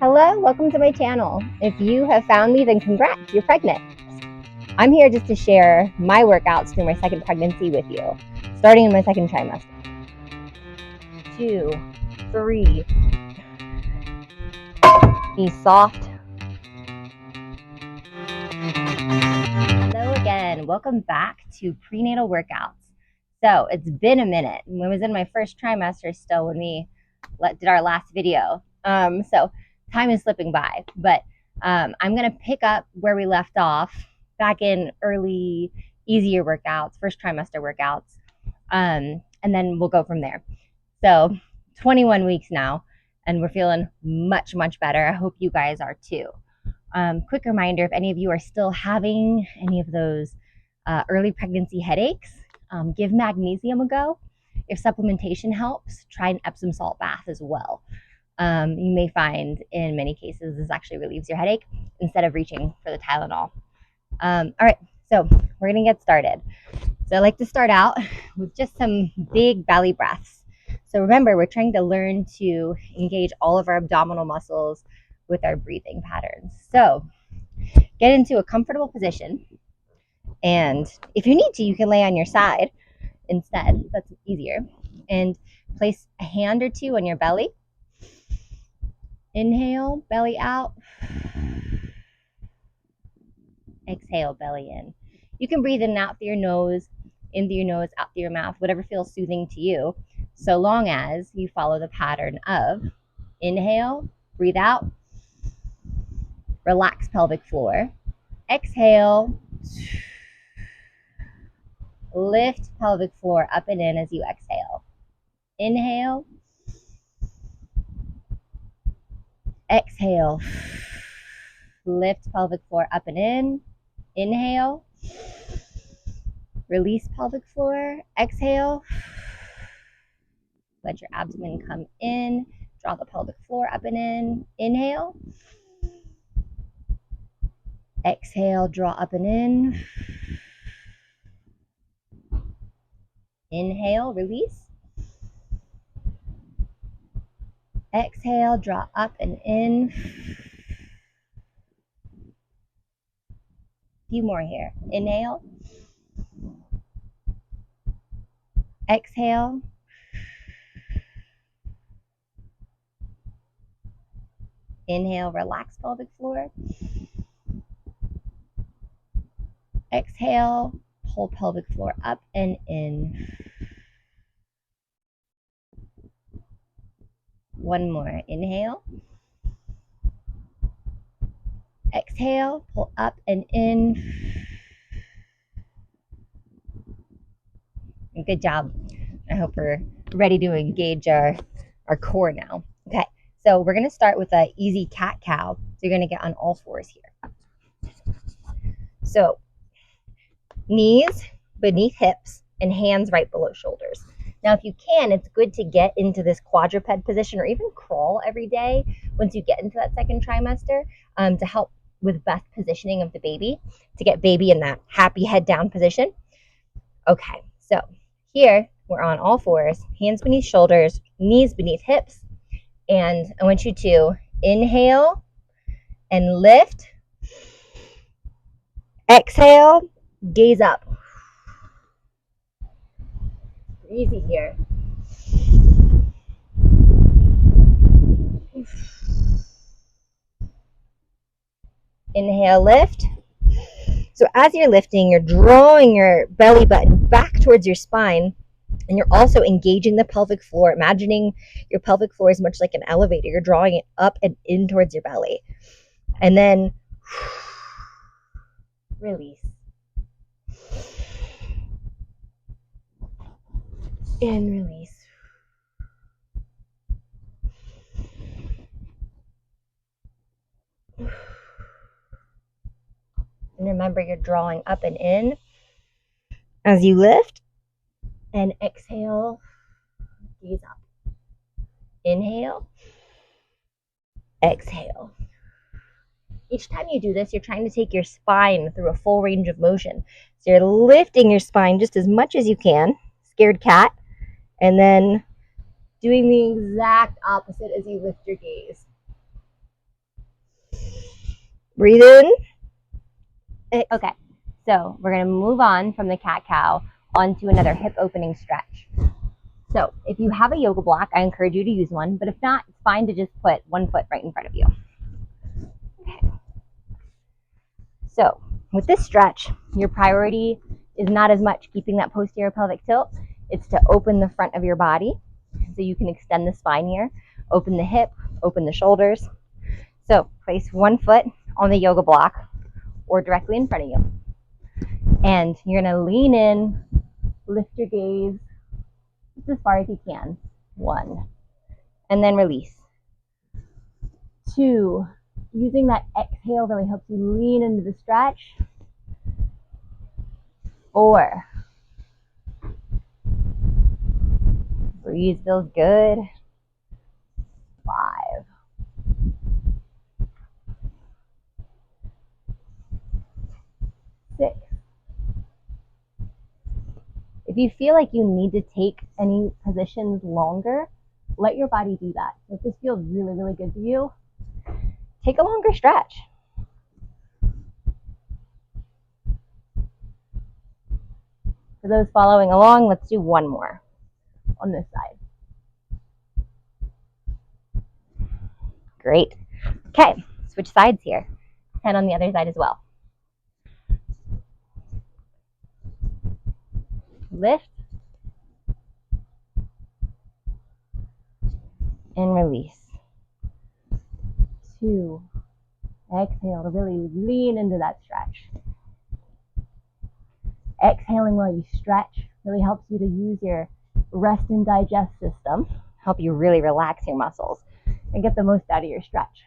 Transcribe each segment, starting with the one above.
Hello, welcome to my channel. If you have found me, then congrats, you're pregnant. I'm here just to share my workouts through my second pregnancy with you, starting in my second trimester. 2, 3. Be soft. Hello again. Welcome back to prenatal workouts. So it's been a minute. I was in my first trimester still when we did our last video. So time is slipping by, but I'm going to pick up where we left off back in early, easier workouts, first trimester workouts, and then we'll go from there. So 21 weeks now, and we're feeling much, much better. I hope you guys are too. Quick reminder, if any of you are still having any of those early pregnancy headaches, give magnesium a go. If supplementation helps, try an Epsom salt bath as well. You may find in many cases this actually relieves your headache instead of reaching for the Tylenol. All right, so we're gonna get started. So I like to start out with just some big belly breaths. So remember, we're trying to learn to engage all of our abdominal muscles with our breathing patterns. So get into a comfortable position, and if you need to, you can lay on your side instead. That's easier. And place a hand or two on your belly. Inhale, belly out. Exhale, belly in. You can breathe in and out through your nose, out through your mouth, whatever feels soothing to you, so long as you follow the pattern of inhale, breathe out, relax pelvic floor, exhale, lift pelvic floor up and in as you exhale. Inhale, exhale, lift pelvic floor up and in. Inhale, release pelvic floor, exhale, let your abdomen come in, draw the pelvic floor up and in. Inhale, exhale, draw up and in. Inhale, release. Exhale, draw up and in. A few more here. Inhale. Exhale. Inhale, relax pelvic floor. Exhale, pull pelvic floor up and in. One more. Inhale. Exhale, pull up and in. Good job. I hope we're ready to engage our core now. Okay, so we're going to start with an easy cat-cow. So you're going to get on all fours here. So knees beneath hips and hands right below shoulders. Now, if you can, it's good to get into this quadruped position or even crawl every day once you get into that second trimester to help with best positioning of the baby, to get baby in that happy head down position. Okay, so here we're on all fours, hands beneath shoulders, knees beneath hips, and I want you to inhale and lift. Exhale, gaze up. Easy here. Inhale, lift. So as you're lifting, you're drawing your belly button back towards your spine, and you're also engaging the pelvic floor, imagining your pelvic floor is much like an elevator. You're drawing it up and in towards your belly. And then release. And release. And remember, you're drawing up and in as you lift. And exhale, gaze up. Inhale, exhale. Each time you do this, you're trying to take your spine through a full range of motion. So you're lifting your spine just as much as you can, scared cat, and then doing the exact opposite as you lift your gaze. Breathe in. Okay, so we're going to move on from the cat-cow onto another hip opening stretch. So if you have a yoga block, I encourage you to use one, but if not, it's fine to just put one foot right in front of you. Okay. So with this stretch, your priority is not as much keeping that posterior pelvic tilt. It's to open the front of your body so you can extend the spine here, open the hip, open the shoulders. So place one foot on the yoga block or directly in front of you. And you're going to lean in, lift your gaze just as far as you can. 1. And then release. 2. Using that exhale really helps you lean into the stretch. 4. Breathe, feels good. 5. 6. If you feel like you need to take any positions longer, let your body do that. If this feels really, really good to you, take a longer stretch. For those following along, let's do one more on this side. Great. Okay, switch sides here. And on the other side as well. Lift and release. 2. Exhale to really lean into that stretch. Exhaling while you stretch really helps you to use your rest and digest system, help you really relax your muscles and get the most out of your stretch.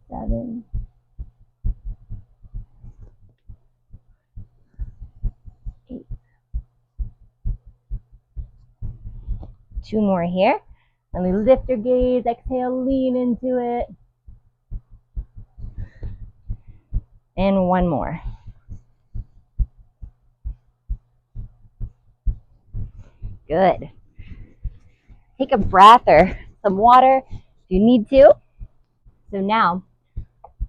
Seven, 8. 2 more here. And we lift your gaze, exhale, lean into it. And 1 more. Good. Take a breath or some water if you need to. So now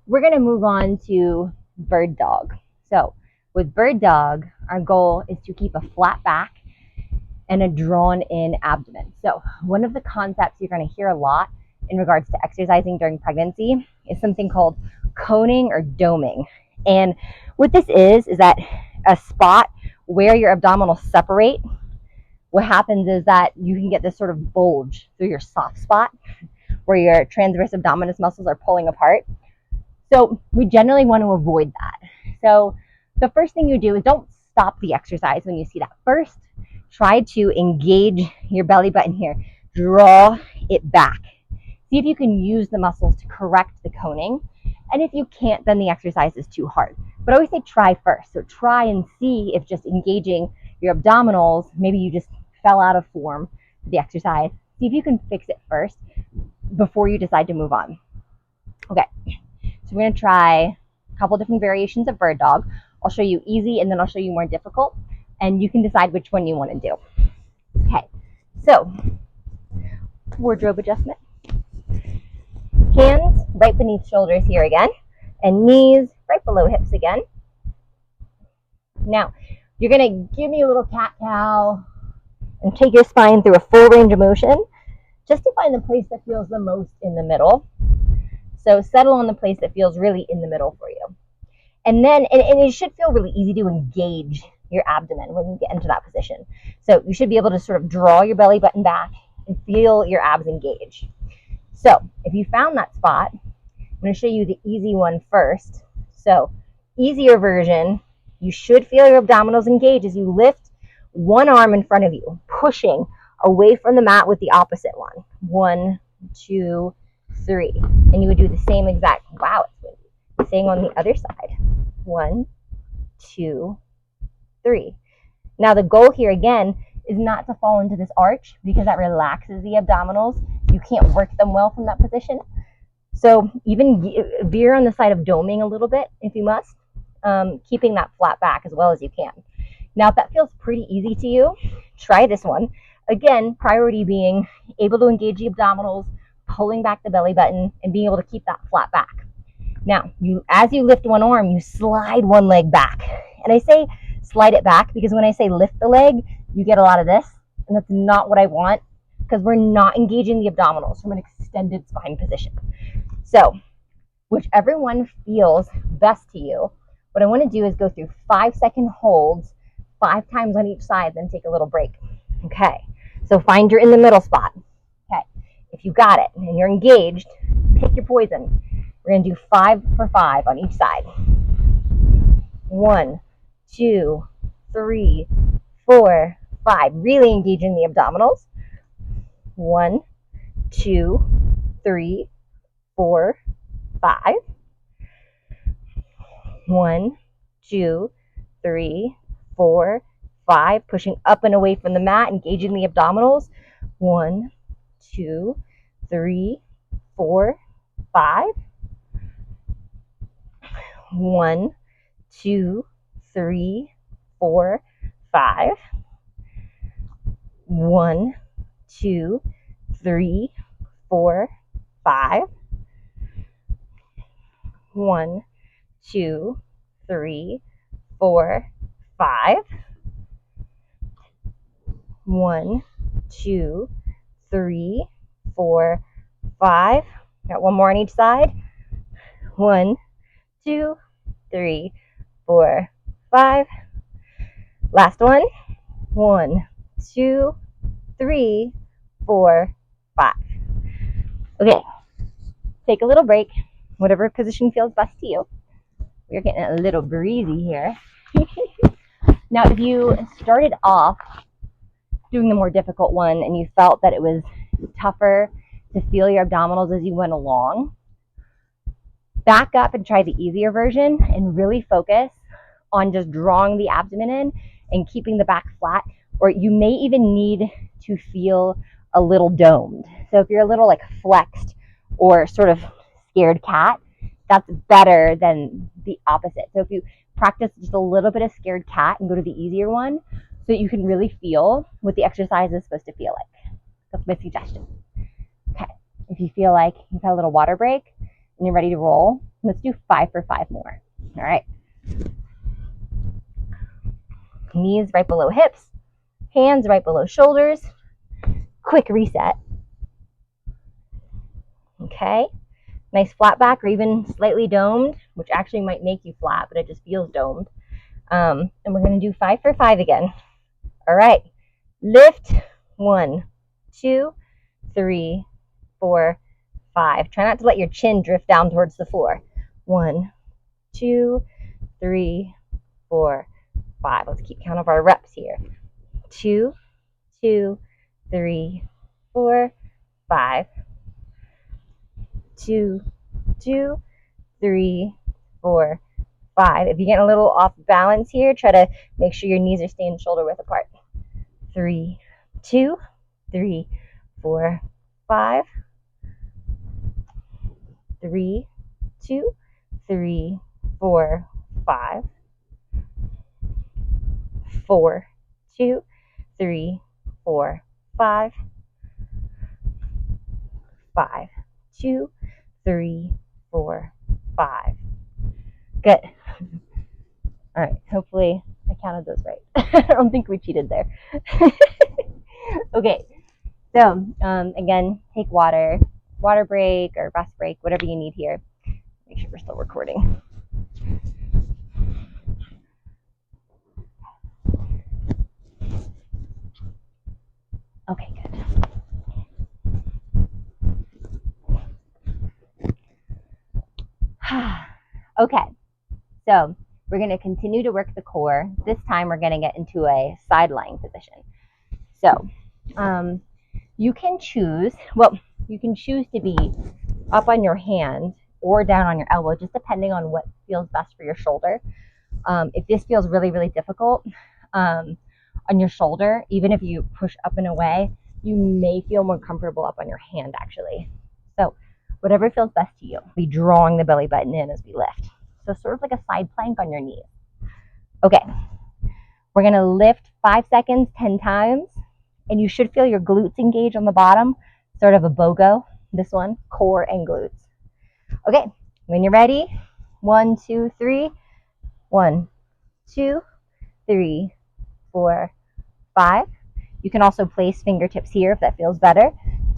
we're going to move on to bird dog. So with bird dog, our goal is to keep a flat back and a drawn in abdomen. So one of the concepts you're going to hear a lot in regards to exercising during pregnancy is something called coning or doming. And what this is that a spot where your abdominals separate, what happens is that you can get this sort of bulge through your soft spot where your transverse abdominis muscles are pulling apart. So we generally want to avoid that. So the first thing you do is don't stop the exercise when you see that. First, try to engage your belly button here. Draw it back. See if you can use the muscles to correct the coning. And if you can't, then the exercise is too hard. But I always say try first. So try and see if just engaging your abdominals, maybe you just fell out of form for the exercise. See if you can fix it first before you decide to move on. Okay, so we're going to try a couple different variations of bird dog. I'll show you easy and then I'll show you more difficult, and you can decide which one you want to do. Okay, so wardrobe adjustment. Hands right beneath shoulders here again, and knees right below hips again. Now, you're going to give me a little cat-cow and take your spine through a full range of motion just to find the place that feels the most in the middle. So settle on the place that feels really in the middle for you. And then, and it should feel really easy to engage your abdomen when you get into that position. So you should be able to sort of draw your belly button back and feel your abs engage. So if you found that spot, I'm going to show you the easy one first. So easier version, you should feel your abdominals engage as you lift one arm in front of you, pushing away from the mat with the opposite one. 1, 2, 3. And you would do the same exact, wow, it's windy. Same on the other side. 1, 2, 3. Now the goal here again is not to fall into this arch because that relaxes the abdominals. You can't work them well from that position. So even veer on the side of doming a little bit if you must, keeping that flat back as well as you can. Now, if that feels pretty easy to you, try this one. Again, priority being able to engage the abdominals, pulling back the belly button, and being able to keep that flat back. Now, as you lift one arm, you slide one leg back. And I say slide it back because when I say lift the leg, you get a lot of this, and that's not what I want because we're not engaging the abdominals from an extended spine position. So, whichever one feels best to you, what I want to do is go through 5-second holds 5 times on each side, then take a little break. Okay, so find your in the middle spot. Okay, if you got it and you're engaged, pick your poison. We're going to do 5 for 5 on each side. 1, 2, 3, 4, 5. Really engaging the abdominals. 1, 2, 3, 4, 5. 1, 2, 3, 4, 5. Pushing up and away from the mat, engaging the abdominals. 1, 2, 3, 4, 5. 1, 2, 3, 4, 5. 1, 2, 3, 4, 5. 1, 2, 3, 4, 5. 1, 2, 3, 4, 5. Got one more on each side. 1, 2, 3, 4, 5. Last one. 1, 2, 3, 4, 5. Okay, take a little break, whatever position feels best to you. We're getting a little breezy here. Now, if you started off doing the more difficult one and you felt that it was tougher to feel your abdominals as you went along, back up and try the easier version and really focus on just drawing the abdomen in and keeping the back flat, or you may even need to feel a little domed. So if you're a little like flexed or sort of scared cat, that's better than the opposite. So if you practice just a little bit of scared cat and go to the easier one so that you can really feel what the exercise is supposed to feel like. That's my suggestion. Okay, if you feel like you've had a little water break and you're ready to roll, let's do 5 for 5 more. All right. Knees right below hips, hands right below shoulders. Quick reset. Okay. Nice flat back or even slightly domed, which actually might make you flat, but it just feels domed. And we're going to do 5 for 5 again. All right. Lift. 1, 2, 3, 4, 5. Try not to let your chin drift down towards the floor. 1, 2, 3, 4, 5. Let's keep count of our reps here. 2, 2, 3, 4, 5. 2, 2, 3, 4, 5. If you get a little off balance here, try to make sure your knees are staying shoulder width apart. 3, 2, 3, 4, 5. 3, 2, 3, 4, 5. 4, 2, 3, 4, 5. 5, 2, 3, 4, 5. Good. All right. Hopefully I counted those right. I don't think we cheated there. Okay. So again, take water break or rest break, whatever you need here. Make sure we're still recording. Okay, good. Okay, so we're going to continue to work the core. This time we're going to get into a side lying position. So you can choose to be up on your hand or down on your elbow, just depending on what feels best for your shoulder. If this feels really, really difficult on your shoulder, even if you push up and away, you may feel more comfortable up on your hand actually. So Whatever feels best to you. Be drawing the belly button in as we lift. So sort of like a side plank on your knees. Okay, we're gonna lift 5 seconds, 10 times, and you should feel your glutes engage on the bottom, sort of a BOGO, this one, core and glutes. Okay, when you're ready, 1, 2, 3, 1, 2, 3, 4, 5. You can also place fingertips here if that feels better.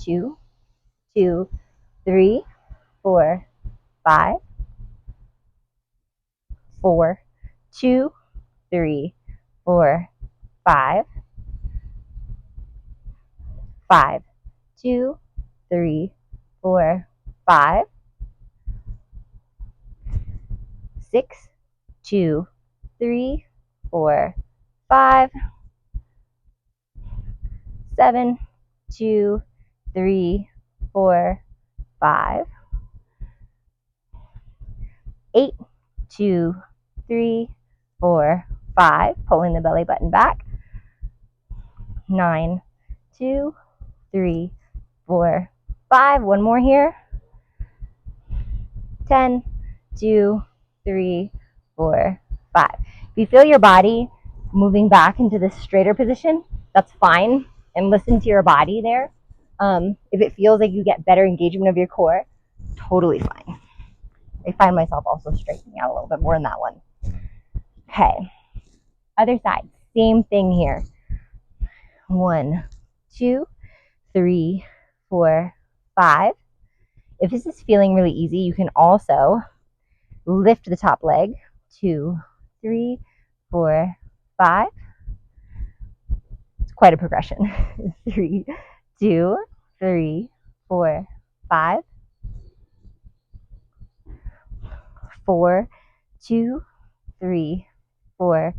2, 2, 3, 4, 5, 4, 2, 3, 4, 5, 5, 2, 3, 4, 5, 6, 2, 3, 4, 5, 7, 2, 3, 4, 5, 8, 2, 3, 4, 5, pulling the belly button back. 9, 2, 3, 4, 5. One more here. 10, 2, 3, 4, 5. If you feel your body moving back into this straighter position, that's fine. And listen to your body there. If it feels like you get better engagement of your core, totally fine. I find myself also straightening out a little bit more in that one. Okay. Other side. Same thing here. 1, 2, 3, 4, 5. If this is feeling really easy, you can also lift the top leg. 2, 3, 4, 5. It's quite a progression. 3, 2, 3, 4, 5. 4, 2, 3, 4,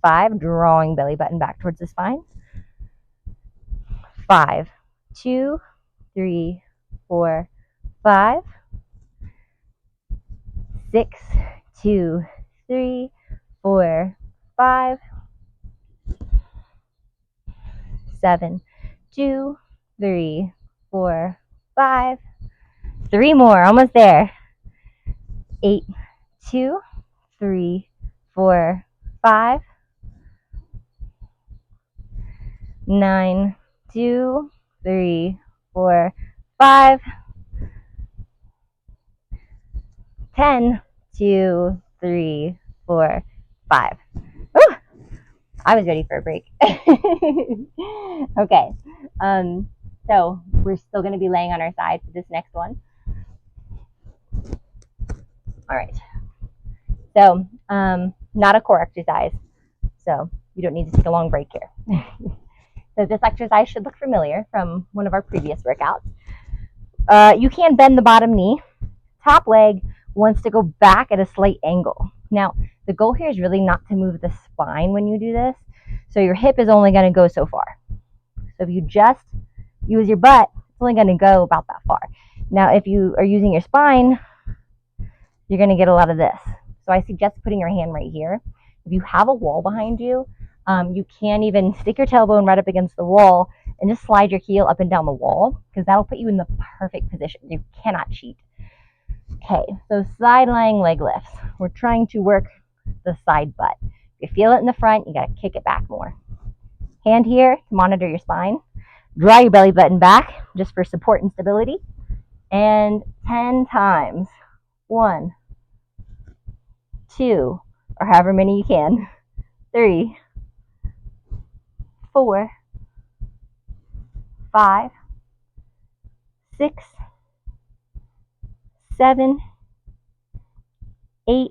5. Drawing belly button back towards the spine. 5, 2, 3, 4, 5. 6, 2, 3, 4, 5. 7, 2, 3, 4, 5. 3 more, almost there. 8, 2, 3, 4, 5. 9, 2, 3, 4, 5. 10, 2, 3, 4, 5. Whew, I was ready for a break. Okay, so we're still going to be laying on our side for this next one. All right. So, not a core exercise, so you don't need to take a long break here. So this exercise should look familiar from one of our previous workouts. You can bend the bottom knee. Top leg wants to go back at a slight angle. Now, the goal here is really not to move the spine when you do this. So your hip is only going to go so far. So if you just use your butt, it's only going to go about that far. Now, if you are using your spine, you're going to get a lot of this. So I suggest putting your hand right here. If you have a wall behind you, you can even stick your tailbone right up against the wall and just slide your heel up and down the wall, because that'll put you in the perfect position. You cannot cheat. Okay, so side lying leg lifts. We're trying to work the side butt. If you feel it in the front, you got to kick it back more. Hand here to monitor your spine. Draw your belly button back just for support and stability. And 10 times. 1, 2, or however many you can. 3, 4, 5, 6, 7, 8.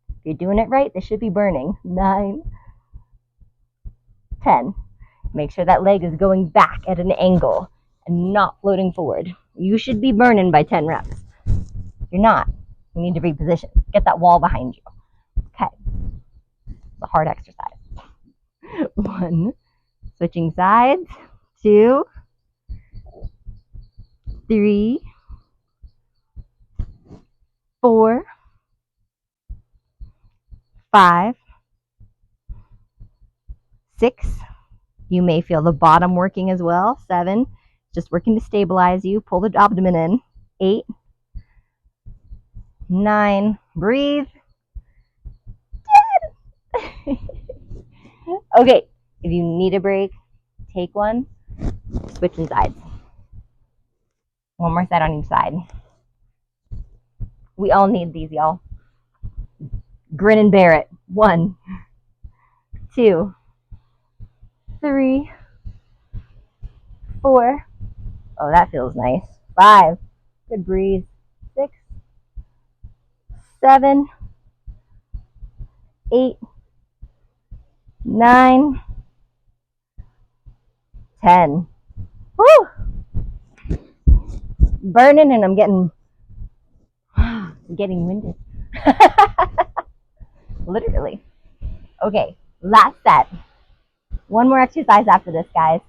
If you're doing it right, this should be burning. 9, 10. Make sure that leg is going back at an angle and not floating forward. You should be burning by 10 reps. If you're not, you need to reposition. Get that wall behind you. Okay. It's a hard exercise. 1, switching sides. 2, 3, 4, 5, 6. You may feel the bottom working as well. 7, just working to stabilize you. Pull the abdomen in. 8, 9. Breathe. 10. Okay, if you need a break, take one. Switching sides. One more set on each side. We all need these, y'all. Grin and bear it. 1, 2, 3, 4. Oh, that feels nice. 5. Good breathe. 6, 7, 8, 9, 10. Woo! Burning, and I'm getting winded. Literally. Okay, last set. One more exercise after this, guys.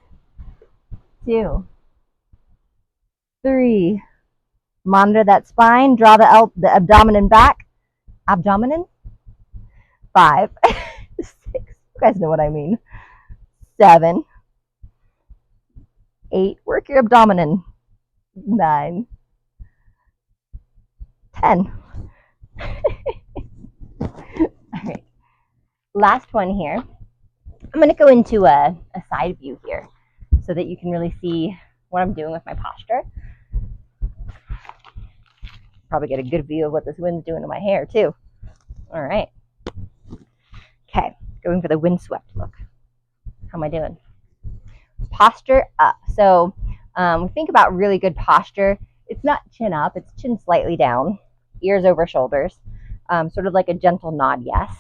2, 3. Monitor that spine. Draw the abdomen back. Abdomen. 5, 6. You guys know what I mean. 7, 8. Work your abdomen. 9, 10. All right. Last one here. I'm going to go into a side view here so that you can really see what I'm doing with my posture. Probably get a good view of what this wind's doing to my hair too. All right. Okay, going for the windswept look. How am I doing? Posture up. So we think about really good posture. It's not chin up, it's chin slightly down, ears over shoulders, sort of like a gentle nod, yes.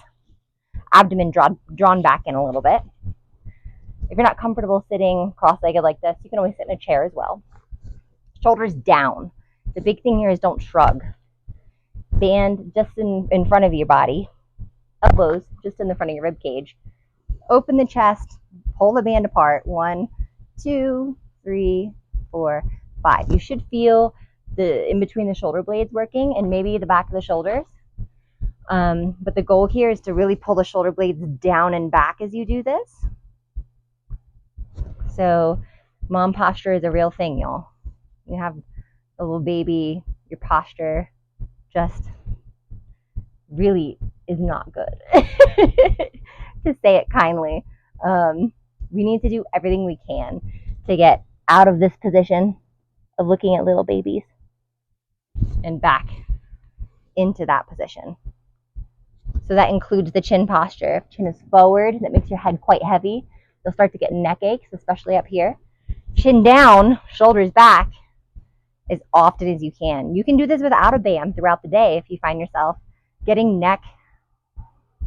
Abdomen drawn back in a little bit. If you're not comfortable sitting cross-legged like this, you can always sit in a chair as well. Shoulders down. The big thing here is don't shrug. Band just in front of your body. Elbows just in the front of your rib cage. Open the chest, pull the band apart. 1, 2, 3, 4, 5. You should feel the in between the shoulder blades working and maybe the back of the shoulders. But the goal here is to really pull the shoulder blades down and back as you do this. So mom posture is a real thing, y'all. You have a little baby, your posture just really is not good, to say it kindly. We need to do everything we can to get out of this position of looking at little babies and back into that position. So that includes the chin posture. If chin is forward, that makes your head quite heavy. You'll start to get neck aches, especially up here. Chin down, shoulders back, as often as you can. You can do this without a band throughout the day if you find yourself getting neck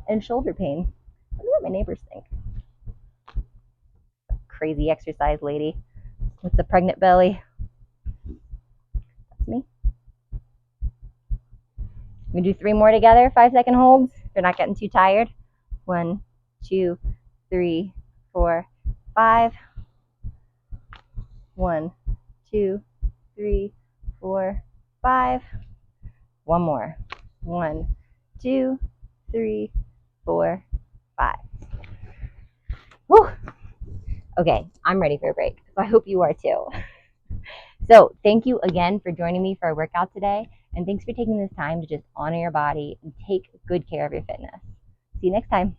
and shoulder pain. I wonder what my neighbors think. Crazy exercise lady with the pregnant belly. That's me. We do 3 more together, 5-second holds. If you're not getting too tired. 1, 2, 3, 4, 5. 1, 2, 3, 4, 5. One more. 1, 2, 3, 4, 5. Whew. Okay, I'm ready for a break. So I hope you are too. So thank you again for joining me for our workout today. And thanks for taking this time to just honor your body and take good care of your fitness. See you next time.